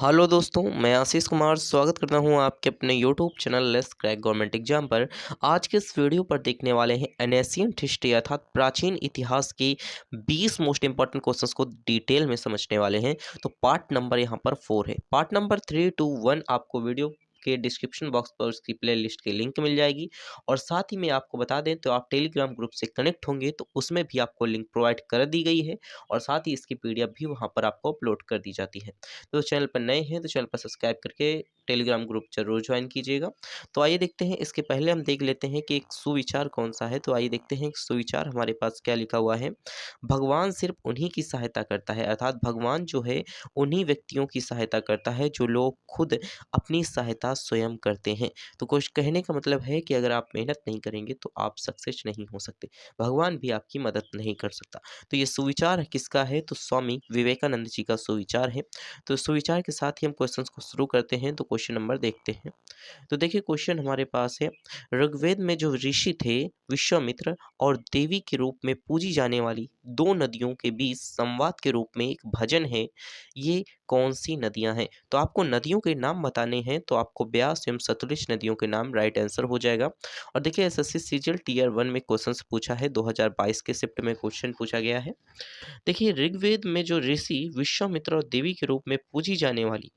Hello दोस्तों, मैं आशीष कुमार स्वागत करता हूं आपके अपने YouTube channel let's crack government exam पर। आज के इस वीडियो पर देखने वाले हैं एशियंट हिस्ट्री अर्थात प्राचीन इतिहास के 20 मोस्ट इंपॉर्टेंट क्वेश्चंस को डिटेल में समझने वाले हैं। तो पार्ट नंबर यहां पर 4 है। पार्ट नंबर 3, 2, 1 आपको वीडियो के डिस्क्रिप्शन बॉक्स पर उसकी प्लेलिस्ट की लिंक मिल जाएगी। और साथ ही में आपको बता दें तो आप टेलीग्राम ग्रुप से कनेक्ट होंगे तो उसमें भी आपको लिंक प्रोवाइड कर दी गई है और साथ ही इसकी पीडीएफ भी वहां पर आपको अपलोड कर दी जाती है। तो चैनल पर नए हैं तो चैनल पर सब्सक्राइब करके टेलीग्राम ग्रुप जरूर ज्वाइन कीजिएगा। तो आइए देखते हैं, इसके पहले हम देख लेते हैं कि एक सुविचार कौन सा है। तो आइए देखते हैं सुविचार हमारे पास क्या लिखा हुआ है। भगवान सिर्फ उन्हीं की सहायता करता है, अर्थात भगवान जो है उन्हीं व्यक्तियों की सहायता करता है जो लोग खुद अपनी सहायता स्वयं करते हैं। तो कुछ कहने का मतलब है कि अगर आप मेहनत नहीं करेंगे तो आप सक्सेस नहीं हो सकते, भगवान भी आपकी मदद नहीं कर सकता। तो ये सुविचार किसका है? तो स्वामी विवेकानंद जी का सुविचार है। तो सुविचार के साथ ही हम क्वेश्चंस को शुरू करते हैं। तो क्वेश्चन नंबर देखते हैं। तो देखिए क्वेश्चन हमारे पास है, ऋग्वेद में जो ऋषि थे विश्वामित्र और देवी के रूप में पूजी जाने वाली दो नदियों के बीच संवाद के रूप में एक भजन है, ये कौन सी नदियां हैं? तो आपको नदियों के नाम बताने हैं। तो आपको ब्यास एवं सतलुज नदियों के नाम राइट आंसर हो जाएगा। और देखिए एसएससी सीजीएल टीयर 1 में क्वेश्चन पूछा है, 2022 के शिफ्ट में क्वेश्चन पूछा गया है। देखिए ऋग्वेद में जो ऋषि विश्वामित्र और देवी के रूप में पूजी जाने वाली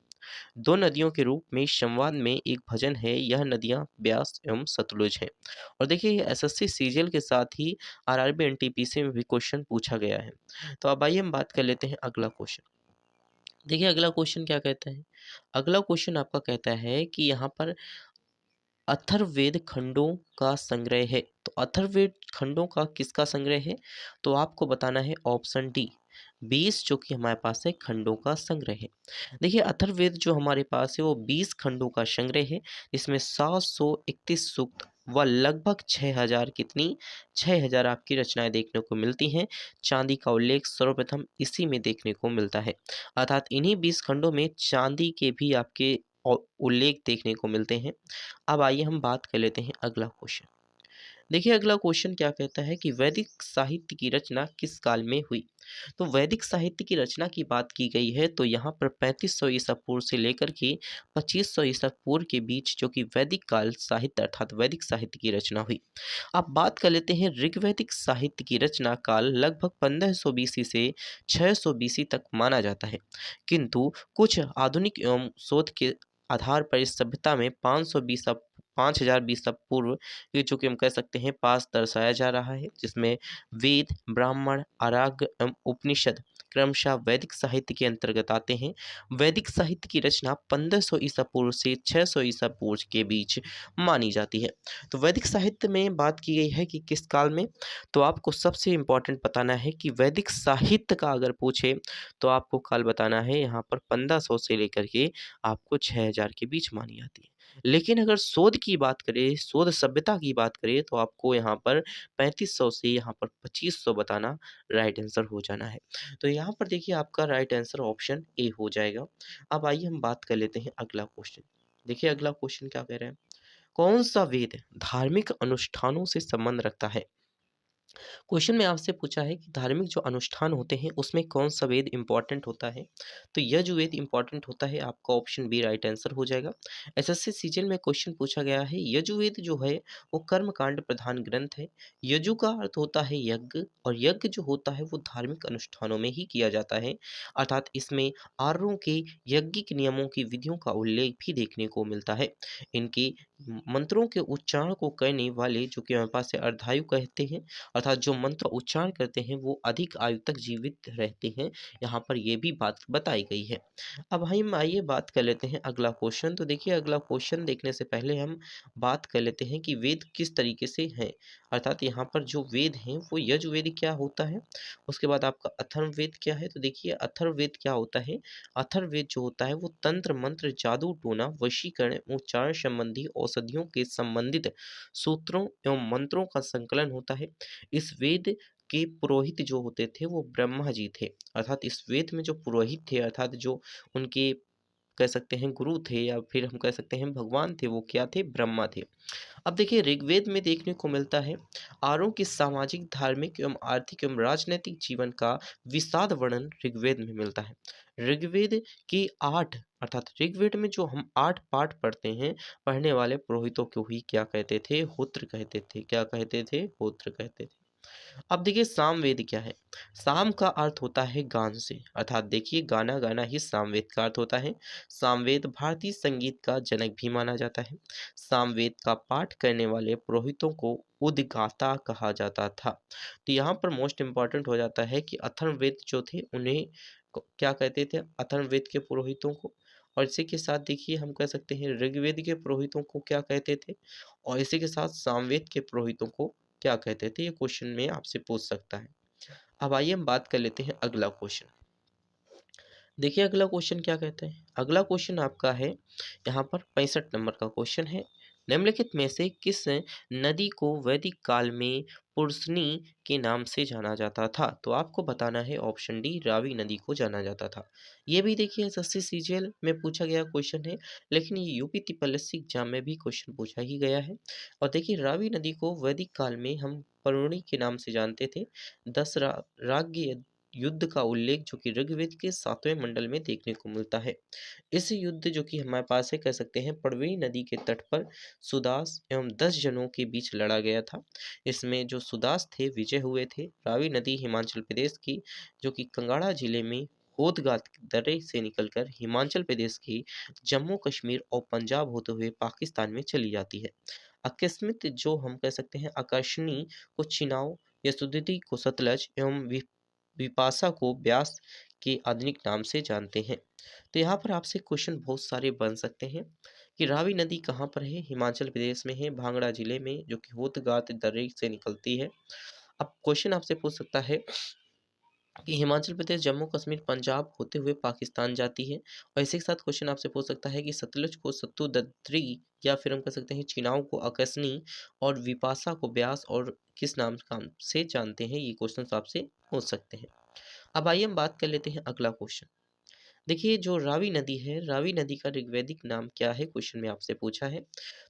दो नदियों के रूप में संवाद में एक भजन है, यह नदियां ब्यास एवं सतलुज हैं। और देखिए ये एसएससी सीजीएल के साथ ही आरआरबी एनटीपीसी में भी क्वेश्चन पूछा गया है। तो अब आइए हम बात कर लेते हैं अगला क्वेश्चन। देखिए अगला क्वेश्चन क्या कहता है। अगला क्वेश्चन आपका कहता है कि यहाँ पर अथर्ववेद खंडों का संग्रह है। तो अथर्ववेद खंडों का किसका संग्रह है? तो आपको बताना है ऑप्शन डी, 20 जो कि हमारे पास है खंडों का संग्रह है। देखिए अथर्ववेद जो हमारे पास है वो 20 खंडों का संग्रह है, जिसमें 731 सूक्त व लगभग 6000 कितनी 6000 आपकी रचनाएं देखने को मिलती हैं। चांदी का उल्लेख सर्वप्रथम इसी में देखने को मिलता है, अर्थात इन्हीं 20 खंडों में चांदी के भी आपके उल्लेख देखने को मिलते हैं। अब आइए हम बात कर लेते हैं अगला क्वेश्चन। देखिए अगला क्वेश्चन क्या कहता है कि वैदिक साहित्य की रचना किस काल में हुई? तो वैदिक साहित्य की रचना की बात की गई है तो यहाँ पर 3500 ईसा पूर्व से लेकर के 2500 ईसा पूर्व के बीच जो कि वैदिक काल साहित्य अर्थात वैदिक साहित्य की रचना हुई। अब बात कर लेते हैं ऋग्वैदिक साहित्य की रचना काल लगभग 1500 बीसी से 600 बीसी तक माना जाता है, किंतु कुछ आधुनिक एवं शोध के आधार पर इस सभ्यता में 5000 बीसा पूर्व ये जो कि हम कह सकते हैं पास दर्शाया जा रहा है, जिसमें वेद, ब्राह्मण, आर्य एवं उपनिषद क्रमशः वैदिक साहित्य के अंतर्गत आते हैं। वैदिक साहित्य की रचना 1500 ईसा पूर्व से 600 ईसा पूर्व के बीच मानी जाती है। तो वैदिक साहित्य में बात की गई है कि किस काल में। तो आपको सबसे इम्पोर्टेंट बताना है कि वैदिक साहित्य का अगर पूछे तो आपको काल बताना है यहाँ पर 1500 से लेकर के आपको 6000 के बीच मानी जाती है। लेकिन अगर शोध की बात करें, शोध सभ्यता की बात करें तो आपको यहाँ पर 3500 से यहाँ पर 2500 बताना राइट आंसर हो जाना है। तो यहाँ पर देखिए आपका राइट आंसर ऑप्शन ए हो जाएगा। अब आइए हम बात कर लेते हैं अगला क्वेश्चन। देखिए अगला क्वेश्चन क्या कह रहे हैं, कौन सा वेद धार्मिक अनुष्ठानों से संबंध रखता है? क्वेश्चन में आपसे पूछा है कि धार्मिक जो अनुष्ठान होते हैं उसमें कौन सा वेद इंपॉर्टेंट होता है। तो यह जो वेद इंपॉर्टेंट होता है आपका ऑप्शन बी राइट आंसर हो जाएगा। एसएससी सीजीएल में क्वेश्चन पूछा गया है, यजुर्वेद जो है वो कर्म कांड प्रधान ग्रंथ है। यजु का अर्थ होता है यज्ञ, और यज्ञ जो होता है वो धार्मिक अनुष्ठानों में ही किया जाता है, अर्थात इसमें आर्यों के यज्ञिक नियमों की विधियों का उल्लेख भी देखने को मिलता है। इनके मंत्रों के उच्चारण को करने वाले जो कि हमारे पास से अर्धायु कहते हैं, अर्थात जो मंत्र उच्चारण करते हैं वो अधिक आयु तक जीवित रहते हैं, यहाँ पर ये भी बात बताई गई है। अब हम आइए बात कर लेते हैं अगला क्वेश्चन। तो देखिए अगला क्वेश्चन देखने से पहले हम बात कर लेते हैं कि वेद किस तरीके से हैं, अर्थात यहाँ पर जो वेद हैं वो यजुर्वेद क्या होता है, उसके बाद आपका अथर्ववेद क्या है। तो देखिए अथर्ववेद क्या होता है, अथर्ववेद जो होता है वो तंत्र मंत्र जादू टोना वशीकरण उच्चारण संबंधी औषधियों के संबंधित सूत्रों एवं मंत्रों का संकलन होता है। इस वेद के पुरोहित जो होते थे वो ब्रह्मा जी थे, अर्थात इस वेद में जो पुरोहित थे अर्थात जो उनके कह सकते हैं गुरु थे या फिर हम कह सकते हैं भगवान थे, वो क्या थे? ब्रह्मा थे। अब देखिए ऋग्वेद में देखने को मिलता है आर्यों की सामाजिक, धार्मिक एवं आर्थिक एवं राजनैतिक जीवन का विस्तार वर्णन ऋग्वेद में मिलता है। ऋग्वेद की 8 अर्थात ऋग्वेद में जो हम 8 पाठ पढ़ते हैं, पढ़ने वाले पुरोहितों को ही क्या कहते थे? होत्र कहते थे। क्या कहते थे? होत्र कहते थे। अब देखिए सामवेद क्या है? साम का अर्थ होता है गान से, अर्थात देखिए गाना गाना ही सामवेद का अर्थ होता है। सामवेद भारतीय संगीत का जनक भी माना जाता है। सामवेद का पाठ करने वाले पुरोहितों को उद्गाता कहा जाता था। तो यहाँ पर मोस्ट इम्पॉर्टेंट हो जाता है कि अथर्ववेद जो थे उन्हें क्या कहते थे? अथर्ववेद के पुरोहितों को। और इसी के साथ देखिए हम कह सकते हैं ऋग्वेद के पुरोहितों को क्या कहते थे, और इसी के साथ सामवेद के पुरोहितों को क्या कहते थे? ये क्वेश्चन में आपसे पूछ सकता है। अब आइए हम बात कर लेते हैं अगला क्वेश्चन। देखिए अगला क्वेश्चन क्या कहता है? अगला क्वेश्चन आपका है यहाँ पर 65 नंबर का क्वेश्चन है। निम्नलिखित में से किस नदी को वैदिक काल में पुरुषनी के नाम से जाना जाता था? तो आपको बताना है ऑप्शन डी, रावी नदी को जाना जाता था। ये भी देखिए एसएससी सीजीएल में पूछा गया क्वेश्चन है, लेकिन ये यूपी त्रिपल एग्जाम में भी क्वेश्चन पूछा ही गया है। और देखिए रावी नदी को वैदिक काल में हम परुणी के नाम से जानते थे। 10 राज्य युद्ध का उल्लेख जो कि ऋग्वेद के 7वें मंडल में देखने को मिलता है। इस युद्ध जो कि हमारे पास है कह सकते हैं परवेणी नदी के तट पर सुदास एवं 10 जनों के बीच लड़ा गया था। इसमें जो सुदास थे विजय हुए थे। रावी नदी हिमाचल प्रदेश की जो कि कंगाड़ा जिले में होदगात दर्रे से निकलकर हिमाचल प्रदेश की जम्मू कश्मीर और पंजाब होते हुए पाकिस्तान में चली जाती है। अकस्मित जो हम कह सकते हैं आकर्षणी को चिनाव, यशोदती को सतलज एवं विपाशा को ब्यास के आधुनिक नाम से जानते हैं। तो यहाँ पर आपसे क्वेश्चन बहुत सारे बन सकते हैं कि रावी नदी कहाँ पर है? हिमाचल प्रदेश में है, भांगड़ा जिले में, जो कि होदगात दर्रे से निकलती है। अब क्वेश्चन आपसे पूछ सकता है कि हिमाचल प्रदेश, जम्मू कश्मीर, पंजाब होते हुए पाकिस्तान जाती है। और इसी के साथ क्वेश्चन आपसे पूछ सकता है कि सतलुज को सत्तुदद्री या फिर हम कह सकते हैं चिनाव को अकसनी और विपाशा को ब्यास और किस नाम काम से जानते हैं? ये क्वेश्चन आपसे पूछ सकते हैं। अब आइए हम बात कर लेते हैं अगला क्वेश्चन। देखिए जो रावी नदी है, रावी नदी का ऋग्वैदिक नाम क्या है? क्वेश्चन में आपसे पूछा है।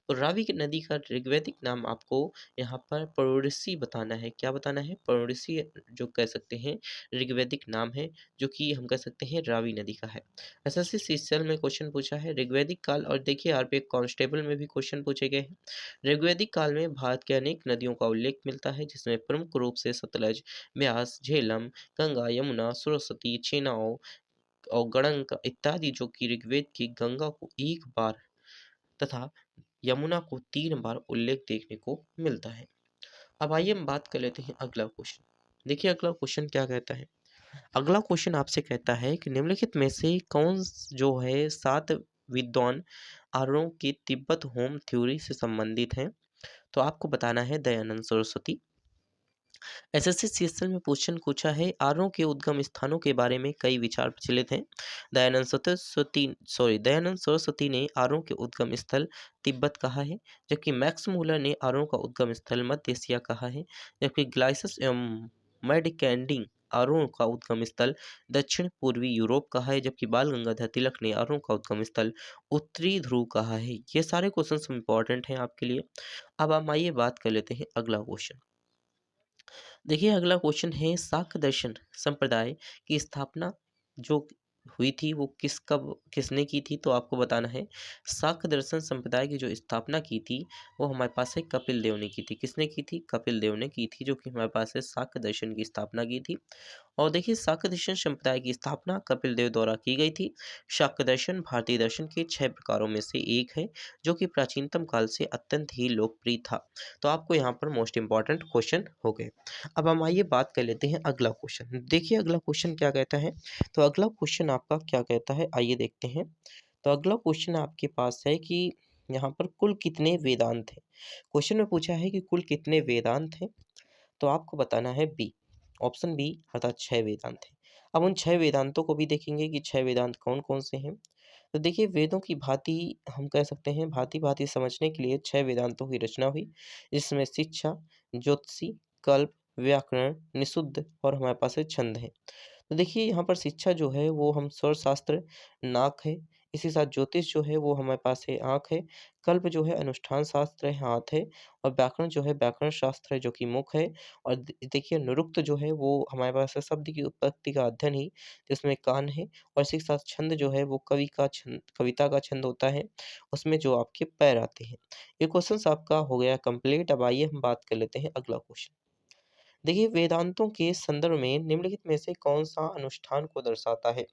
तो रावी की नदी का ऋग्वैदिक नाम आपको यहाँ पर परोड़सी बताना है। क्या बताना है? परोड़सी जो कह सकते हैं ऋग्वैदिक नाम है, जो कि हम कह सकते हैं रावी नदी का है। एसएससी सीजीएल में क्वेश्चन पूछा है ऋग्वैदिक काल, और देखिए आरपीएफ कांस्टेबल में भी क्वेश्चन पूछे गए हैं। ऋग्वैदिक काल में भारत के अनेक नदियों का उल्लेख मिलता है, जिसमें प्रमुख रूप से सतलज, ब्यास, झेलम, गंगा, यमुना, सरस्वती, चेनाब और गणक इत्यादि जो कि ऋग्वेद की गंगा को 1 बार तथा यमुना को 3 बार उल्लेख देखने को मिलता है। अब आइए हम बात कर लेते हैं अगला क्वेश्चन। देखिए अगला क्वेश्चन क्या कहता है? अगला क्वेश्चन आपसे कहता है कि निम्नलिखित में से कौन जो है 7 विद्वान आर्यों की तिब्बत होम थ्योरी से संबंधित हैं? तो आपको बताना है दयानंद सरस्वती। एसएससी सीएसएल में क्वेश्चन पूछा है आर्यों के उद्गम स्थानों के बारे में कई विचार प्रचलित हैं। दयानंद सरस्वती ने आर्यों के उद्गम स्थल तिब्बत कहा है, जबकि मैक्स मूलर ने आर्यों का उद्गम स्थल मध्य एशिया कहा है, जबकि ग्लाइसिस एवं मैडकैंडिंग आर्यों का उद्गम स्थल दक्षिण पूर्वी यूरोप कहा है, जबकि बाल गंगाधर तिलक ने आर्यों का उद्गम स्थल उत्तरी ध्रुव कहा है। ये सारे क्वेश्चन इंपॉर्टेंट हैं आपके लिए। अब हम आइए बात कर लेते हैं अगला क्वेश्चन। देखिए अगला क्वेश्चन है शाक्य दर्शन संप्रदाय की स्थापना जो हुई थी वो किसने की थी? तो आपको बताना है शाक्य दर्शन संप्रदाय की जो स्थापना की थी वो हमारे पास है कपिल देव ने की थी। किसने की थी? कपिल देव ने की थी, जो कि हमारे पास है शाक्य दर्शन की स्थापना की थी। और देखिए शाक्य दर्शन संप्रदाय की स्थापना कपिल देव द्वारा की गई थी। शाक्य दर्शन भारतीय दर्शन के 6 प्रकारों में से एक है, जो कि प्राचीनतम काल से अत्यंत ही लोकप्रिय था। तो आपको यहाँ पर मोस्ट इंपॉर्टेंट क्वेश्चन हो गए। अब हम आइए बात कर लेते हैं अगला क्वेश्चन। देखिए अगला क्वेश्चन क्या कहता है? तो अगला क्वेश्चन आपका क्या कहता है, आइए देखते हैं। तो अगला क्वेश्चन आपके पास है कि यहाँ पर कुल कितने वेदांत हैं? क्वेश्चन में पूछा है कि कुल कितने वेदांत हैं? तो आपको बताना है बी, ऑप्शन बी, अर्थात 6 वेदांत हैं। अब उन 6 वेदांतों को भी देखेंगे कि 6 वेदांत कौन-कौन से हैं। तो देखिए वेदों की भांति हम कह सकते हैं भांति-भांति समझने के लिए 6 वेदांतों की रचना हुई, जिसमें शिक्षा, ज्योतिषी, कल्प, व्याकरण, निषुद्ध और हमारे पास है छंद है। तो देखिए यहाँ पर शिक्षा जो है वो हम स्वरशास्त्र, नाक है, इसी साथ ज्योतिष जो है वो हमारे पास है आँख है, कल्प जो है अनुष्ठान शास्त्र है हाथ है और व्याकरण जो है व्याकरण शास्त्र है जो कि मुख है और देखिए निरुक्त जो है वो हमारे पास है शब्द की उत्पत्ति का अध्ययन ही जिसमें कान है और इसी के साथ छंद जो है वो कवि का छंद कविता का छंद होता है, उसमें जो आपके पैर आते हैं। ये क्वेश्चंस आपका हो गया कंप्लीट। अब आइए हम बात कर लेते हैं अगला क्वेश्चन। देखिए वेदांतों के संदर्भ में निम्नलिखित में से कौन-सा अनुष्ठान को दर्शाता है?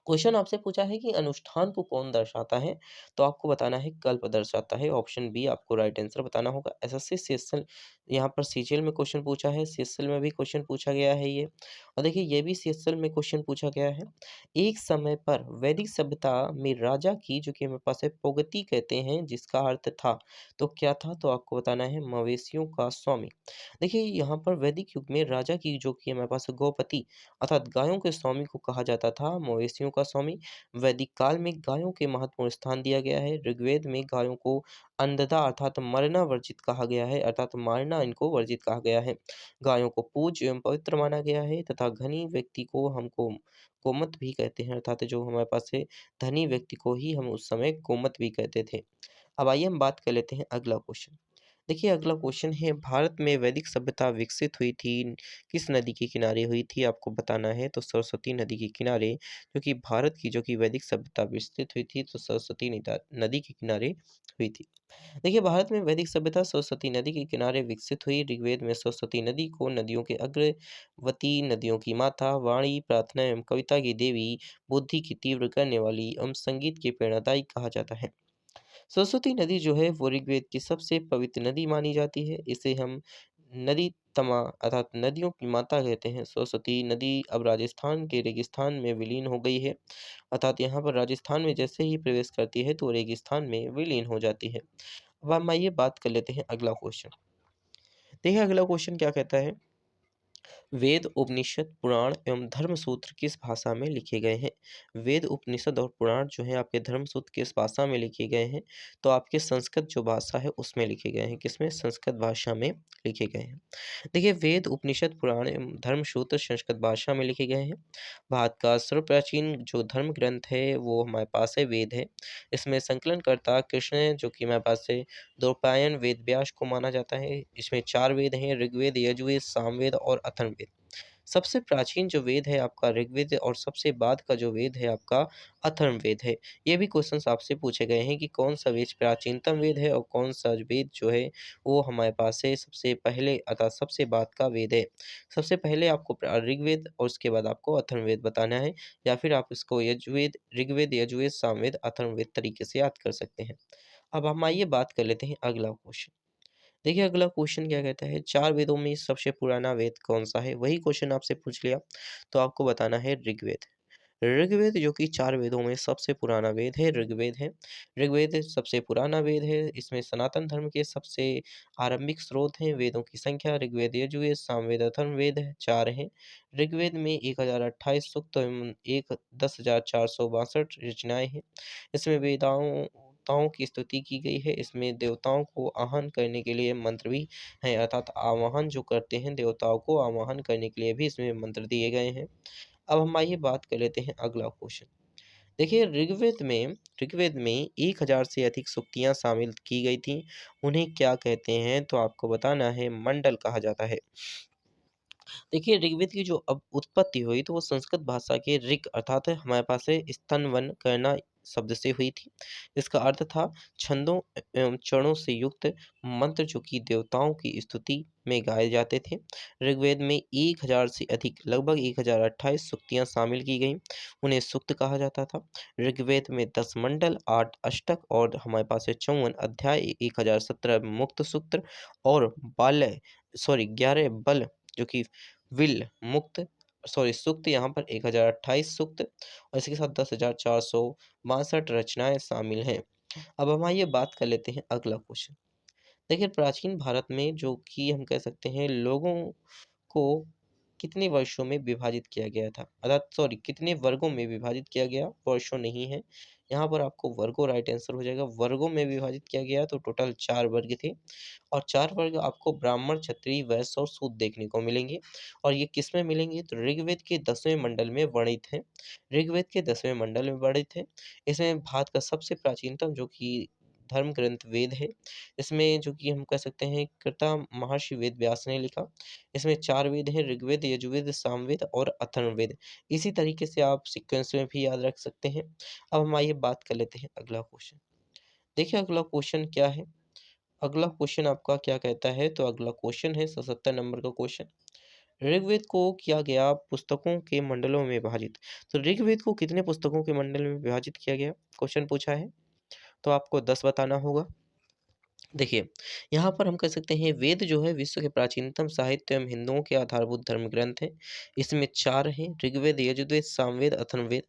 क्वेश्चन आपसे पूछा है कि अनुष्ठान को कौन दर्शाता है? तो आपको बताना है कल्प दर्शाता है, ऑप्शन बी आपको राइट आंसर बताना होगा। एसएससी सीएसएल यहाँ पर सीजीएल में क्वेश्चन पूछा है, सीएसएल में भी क्वेश्चन पूछा गया है ये। और देखिए ये भी सीएसएल में क्वेश्चन पूछा गया है। एक समय पर वैदिक सभ्यता में राजा की जो कि हमारे पास है प्रोगति कहते हैं जिसका अर्थ था, तो क्या था? तो आपको बताना है मवेशियों का स्वामी। देखिए यहाँ पर वैदिक युग में राजा की जो कि हमारे पास गौपति अर्थात गायों के स्वामी को कहा जाता था मवेशियों का स्वामी। वैदिक काल में गायों के महत्वपूर्ण स्थान दिया गया है। ऋग्वेद में गायों को अंधता अर्थात मरना वर्जित कहा गया है अर्थात मारना इनको वर्जित कहा गया है। गायों को पूज्य एवं पवित्र माना गया है तथा धनी व्यक्ति को हमको गोमत भी कहते हैं अर्थात जो हमारे पास है धनी व्यक्ति को ही हम उस समय गोमत भी कहते थे। अब आइए हम बात कर लेते हैं अगला क्वेश्चन। देखिए अगला क्वेश्चन है भारत में वैदिक सभ्यता विकसित हुई थी किस नदी के किनारे हुई थी आपको बताना है तो सरस्वती नदी के किनारे जो कि भारत की जो कि वैदिक सभ्यता विकसित हुई थी तो सरस्वती नदी के किनारे हुई थी। देखिए भारत में वैदिक सभ्यता सरस्वती नदी के किनारे विकसित हुई। ऋग्वेद में सरस्वती नदी को नदियों के अग्रवती नदियों की माता वाणी प्रार्थना एवं कविता की देवी बुद्धि की तीव्र करने वाली एवं संगीत की प्रेरणादायी कहा जाता है। सरस्वती नदी जो है वो ऋग्वेद की सबसे पवित्र नदी मानी जाती है। इसे हम नदी तमा अर्थात नदियों की माता कहते हैं। सरस्वती नदी अब राजस्थान के रेगिस्तान में विलीन हो गई है अर्थात यहाँ पर राजस्थान में जैसे ही प्रवेश करती है तो रेगिस्तान में विलीन हो जाती है। अब हम आइए बात कर लेते हैं अगला क्वेश्चन। देखिए अगला क्वेश्चन क्या कहता है? वेद, उपनिषद, पुराण एवं धर्मसूत्र किस भाषा में लिखे गए हैं? वेद, उपनिषद और पुराण जो है आपके धर्मसूत्र किस भाषा में लिखे गए हैं? तो आपके संस्कृत जो भाषा है उसमें लिखे गए हैं। किसमें? संस्कृत भाषा में लिखे गए हैं। देखिए वेद, उपनिषद, पुराण एवं धर्मसूत्र संस्कृत भाषा में लिखे गए हैं। भारत का सर्वप्राचीन जो धर्म ग्रंथ है वो हमारे पास है वेद है। इसमें संकलनकर्ता कृष्ण है जो कि हमारे पास है द्वैपायन वेद व्यास को माना जाता है। इसमें 4 वेद हैं ऋग्वेद, यजुर्वेद, सामवेद और अथर्ववेद। सबसे प्राचीन जो वेद है आपका ऋग्वेद और सबसे बाद का जो वेद है आपका अथर्ववेद है। ये भी क्वेश्चंस आपसे पूछे गए हैं कि कौन सा वेद प्राचीनतम वेद है और कौन सा वेद जो है वो हमारे पास है सबसे पहले अर्थात सबसे बाद का वेद है। सबसे पहले आपको ऋग्वेद और उसके बाद आपको अथर्ववेद बताना है या फिर आप इसको यजुर्वेद ऋग्वेद, यजुर्वेद, सामवेद, अथर्ववेद तरीके से याद कर सकते हैं। अब हम आइए बात कर लेते हैं अगला क्वेश्चन। देखिए अगला क्वेश्चन क्या कहता है 4 वेदों में सबसे पुराना वेद कौन-सा है? वही क्वेश्चन आपसे पूछ लिया, तो आपको बताना है ऋग्वेद। ऋग्वेद जो कि 4 वेदों में सबसे पुराना वेद है, ऋग्वेद है। ऋग्वेद सबसे पुराना वेद है, इसमें सनातन धर्म के सबसे आरंभिक स्रोत हैं। वेदों की संख्या ऋग्वेद, यजुर्वेद, सामवेद, अथर्ववेद 4 हैं। ऋग्वेद में 1028 सूक्त एवं 10,462 रचनाएँ हैं। इसमें देवताओं की स्तुति की गई है। इसमें देवताओं को आह्वान करने के लिए मंत्र भी हैं अर्थात आवाहन जो करते हैं देवताओं को आवाहन करने के लिए भी इसमें मंत्र दिए गए हैं। अब हम आइए बात कर लेते हैं अगला क्वेश्चन। देखिए ऋग्वेद में 1000 से अधिक सूक्तियाँ शामिल की गई थी। उन्हें क्या कहते हैं? तो आपको बताना है मंडल कहा जाता है। देखिए ऋग्वेद की जो अब उत्पत्ति हुई तो वो संस्कृत भाषा के ऋग अर्थात हमारे पास है स्तनवन करना शब्द से हुई थी। इसका अर्थ था छंदों एवं चरणों से युक्त मंत्र जो कि देवताओं की स्तुति में गाए जाते थे। ऋग्वेद में 1000 से अधिक लगभग 1028 सूक्तियाँ शामिल की गईं। उन्हें सूक्त कहा जाता था। ऋग्वेद में 10 मंडल, 8 अष्टक और हमारे पास है 54 अध्याय, 1017 मुक्त सूक्त और 11 बल जो कि विल मुक्त सूक्त यहाँ पर 1028 सूक्त और इसके साथ 10,462 रचनाएँ शामिल हैं। अब हम आइए बात कर लेते हैं अगला क्वेश्चन। देखिए प्राचीन भारत में जो कि हम कह सकते हैं लोगों को कितने वर्षों में विभाजित किया गया था? अर्थात सॉरी कितने वर्गों में विभाजित किया गया? वर्षों नहीं है, यहाँ पर आपको वर्गों राइट आंसर हो जाएगा। वर्गों में विभाजित किया गया तो टोटल 4 वर्ग थे और 4 वर्ग आपको ब्राह्मण, क्षत्रिय, वैश्य और शूद्र देखने को मिलेंगे। और ये किसमें मिलेंगे? तो ऋग्वेद के 10वें मंडल में वर्णित हैं। ऋग्वेद के 10वें मंडल में वर्णित हैं। इसमें भारत का सबसे प्राचीनतम जो कि धर्म ग्रंथ वेद है। इसमें जो कि हम कह सकते हैं कृता महर्षि वेद व्यास ने लिखा। इसमें 4 वेद हैं, ऋग्वेद, यजुर्वेद, सामवेद और अथर्ववेद। इसी तरीके से आप सीक्वेंस में भी याद रख सकते हैं। अब हम आइए बात कर लेते हैं अगला क्वेश्चन। देखिए अगला क्वेश्चन क्या है? अगला क्वेश्चन आपका क्या कहता है? तो अगला क्वेश्चन है 77 नंबर का क्वेश्चन। ऋग्वेद को किया गया पुस्तकों के मंडलों में विभाजित। तो ऋग्वेद को कितने पुस्तकों के मंडल में विभाजित किया गया? क्वेश्चन पूछा है। तो आपको 10 बताना होगा। देखिए, यहाँ पर हम कह सकते हैं वेद जो है विश्व के प्राचीनतम साहित्य एवं हिंदुओं के आधारभूत धर्म ग्रंथ हैं। इसमें 4 हैं ऋग्वेद, यजुर्वेद, सामवेद, अथर्ववेद।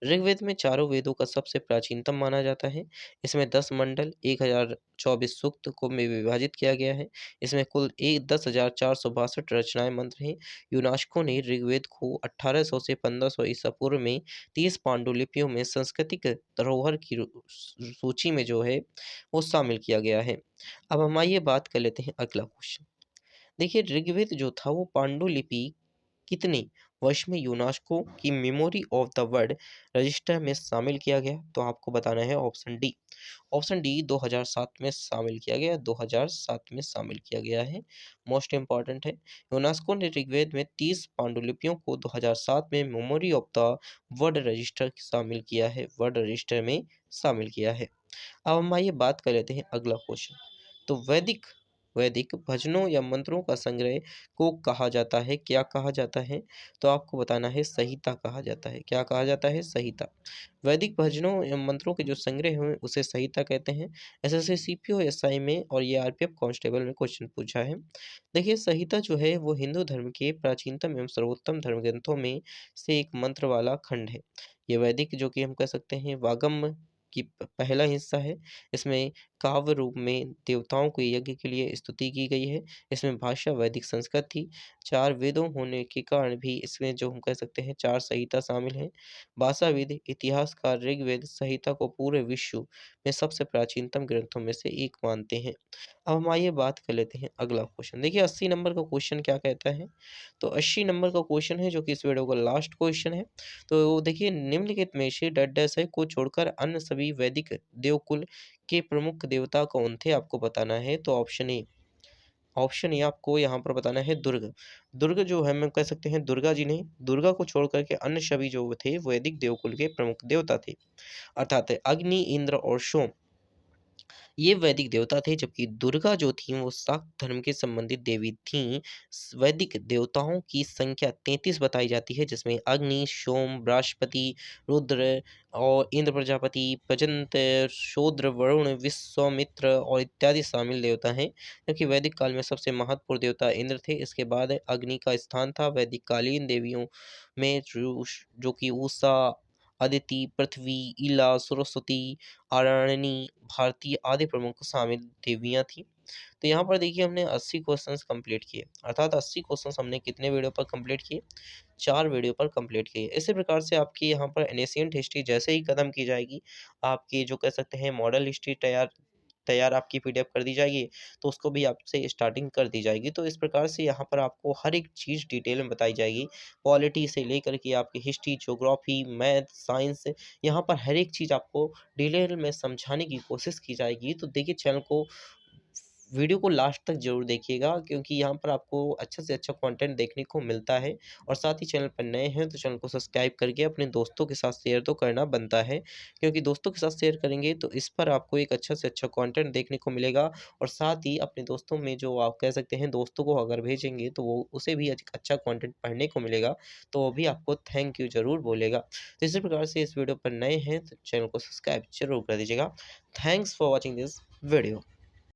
ऋग्वेद में चारों वेदों का सबसे प्राचीनतम माना जाता है। इसमें 10 मंडल 1024 सूक्त को में विभाजित किया गया है। इसमें कुल 10,462 रचनाएं मंत्र हैं। यूनेस्को ने ऋग्वेद को 1800 से 1500 ईसा पूर्व में 30 पांडुलिपियों में सांस्कृतिक धरोहर की सूची में जो है वो शामिल किया गया है। अब हम आइए बात कर लेते हैं अगला क्वेश्चन। देखिए ऋग्वेद जो था वो पांडुलिपि कितने वर्ष में यूनेस्को की memory of the world register में शामिल किया गया? तो आपको बताना है ऑप्शन डी। ऑप्शन डी 2007 में शामिल किया गया, 2007 में शामिल किया गया है। मोस्ट इंपॉर्टेंट है। यूनेस्को ने ऋग्वेद में 30 पांडुलिपियों को 2007 में memory of the world register शामिल किया है, वर्ल्ड रजिस्टर में शामिल किया है। अब हम आइए बात कर लेते हैं अगला क्वेश्चन। तो वैदिक वैदिक भजनों या मंत्रों का संग्रह को कहा जाता है, क्या कहा जाता है? तो आपको बताना है संहिता कहा जाता है। क्या कहा जाता है? संहिता। वैदिक भजनों या मंत्रों के जो संग्रह हुए उसे संहिता कहते हैं। एसएससी सीपीओ एसआई में और ये आरपीएफ कांस्टेबल में क्वेश्चन पूछा है। देखिए संहिता जो है वो हिंदू धर्म के प्राचीनतम एवं सर्वोत्तम धर्म ग्रंथों में से एक मंत्र वाला खंड है। ये वैदिक जो कि हम कह सकते हैं वागम की पहला हिस्सा है। इसमें काव्य रूप में देवताओं के यज्ञ के लिए स्तुति की गई है। इसमें भाषा वैदिक संस्कृत थी। 4 वेदों होने के कारण भी इसमें जो हम कह सकते हैं 4 संहिता शामिल हैं। भाषाविद, इतिहासकार ऋग्वेद संहिता को पूरे विश्व में सबसे प्राचीनतम ग्रंथों में से एक मानते हैं। अब हम आइए बात कर लेते हैं अगला क्वेश्चन। देखिए 80 नंबर का क्वेश्चन क्या कहता है? तो 80 नंबर का क्वेश्चन है जो कि इस वीडियो का लास्ट क्वेश्चन है। तो देखिए निम्नलिखित में से डड्डा को छोड़कर अन्य सभी वैदिक देवकुल के प्रमुख देवता कौन थे? आपको बताना है। तो ऑप्शन ए आपको यहाँ पर बताना है दुर्ग। दुर्ग जो है हम कह सकते हैं दुर्गा जी नहीं, दुर्गा को छोड़ कर के अन्य सभी जो थे वैदिक देवकुल के प्रमुख देवता थे। अर्थात अग्नि, इंद्र और सोम ये वैदिक देवता थे, जबकि दुर्गा जो थी वो शाक्त धर्म के संबंधित देवी थीं। वैदिक देवताओं की संख्या 33 बताई जाती है, जिसमें अग्नि, सोम, बृहस्पति, रुद्र और इंद्र प्रजापति, प्रजंत, शूद्र, वरुण, विश्वामित्र और इत्यादि शामिल देवता हैं। जबकि वैदिक काल में सबसे महत्वपूर्ण देवता इंद्र थे। इसके बाद अग्नि का स्थान था। वैदिक कालीन देवियों में जो कि उषा, अदिति, पृथ्वी, इला, सरस्वती, आरण्यनी, भारती आदि प्रमुख शामिल देवियाँ थीं। तो यहाँ पर देखिए हमने 80 क्वेश्चंस कंप्लीट किए, अर्थात 80 क्वेश्चंस हमने कितने वीडियो पर कंप्लीट किए? 4 वीडियो पर कंप्लीट किए। इसी प्रकार से आपकी यहाँ पर एंशिएंट हिस्ट्री जैसे ही खत्म की जाएगी, आपकी जो कह सकते हैं मॉडल हिस्ट्री तैयार तैयार आपकी पीडीएफ कर दी जाएगी, तो उसको भी आपसे स्टार्टिंग कर दी जाएगी। तो इस प्रकार से यहाँ पर आपको हर एक चीज़ डिटेल में बताई जाएगी। पॉलिटी से लेकर के आपकी हिस्ट्री, ज्योग्राफी, मैथ, साइंस, यहाँ पर हर एक चीज़ आपको डिटेल में समझाने की कोशिश की जाएगी। तो देखिए चैनल को वीडियो को लास्ट तक ज़रूर देखिएगा, क्योंकि यहाँ पर आपको अच्छा से अच्छा कंटेंट देखने को मिलता है। और साथ ही चैनल पर नए हैं तो चैनल को सब्सक्राइब करके अपने दोस्तों के साथ शेयर तो करना बनता है, क्योंकि दोस्तों के साथ शेयर करेंगे तो इस पर आपको एक अच्छा से अच्छा कंटेंट देखने को मिलेगा। और साथ ही अपने दोस्तों में जो आप कह सकते हैं दोस्तों को अगर भेजेंगे तो वो उसे भी अच्छा कंटेंट पढ़ने को मिलेगा, तो वो भी आपको थैंक यू ज़रूर बोलेगा। तो इसी प्रकार से इस वीडियो पर नए हैं तो चैनल को सब्सक्राइब जरूर कर दीजिएगा। Thanks for watching this video.